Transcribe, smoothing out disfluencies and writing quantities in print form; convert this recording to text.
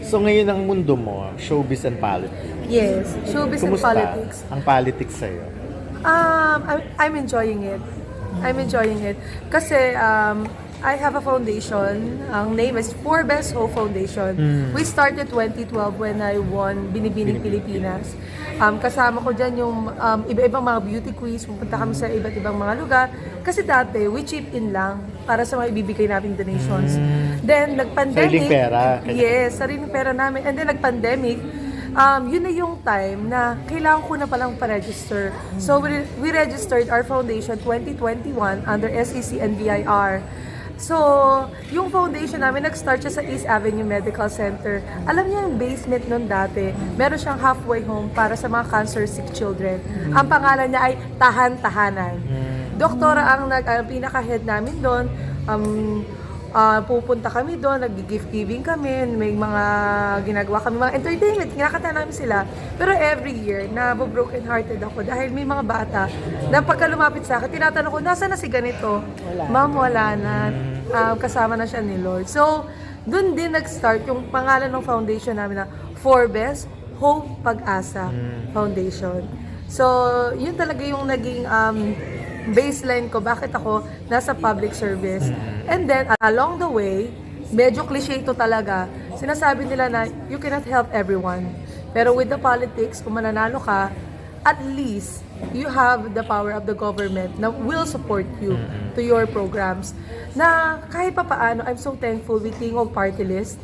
So ngayon ang mundo mo, showbiz and politics. Yes, showbiz and Kumusta politics. ang politics sa'yo? I'm enjoying it. I'm enjoying it. Kasi I have a foundation. Ang name is Forbes Hope Foundation. We started 2012 when I won Binibining Pilipinas. Kasama ko dyan yung iba-ibang mga beauty quiz. Pupunta kami sa iba't ibang mga lugar. Kasi dati, we chip in lang para sa mga ibibigay nating donations. Then, nag-pandemic. Sariling pera. Yes, sariling pera namin. And then, nag-pandemic. Yun na yung time na kailangan ko na palang pa-register. So, we registered our foundation 2021 under SEC and BIR. So, yung foundation namin, nag-start siya sa East Avenue Medical Center. Alam niyo yung basement nun dati, meron siyang halfway home para sa mga cancer-sick children. Ang pangalan niya ay Tahan-Tahanan. Doktora ang pinaka-head namin doon. Pupunta kami doon, nag-gift giving kami, may mga ginagawa kami, mga entertainment, kinakanta namin sila. Pero every year, broken hearted ako dahil may mga bata na pagka lumapit sa akin, tinatanong ko, nasa na si ganito? Ma'am, wala na. Kasama na siya ni Lord. So, doon din nag-start yung pangalan ng foundation namin na Forbes Hope Pag-asa Foundation. So, yun talaga yung naging baseline ko, bakit ako nasa public service. And then, along the way, medyo cliche ito talaga, sinasabi nila na you cannot help everyone. Pero with the politics, kung mananalo ka, at least, you have the power of the government na will support you to your programs. Na kahit pa paano, I'm so thankful with Tingog Party List.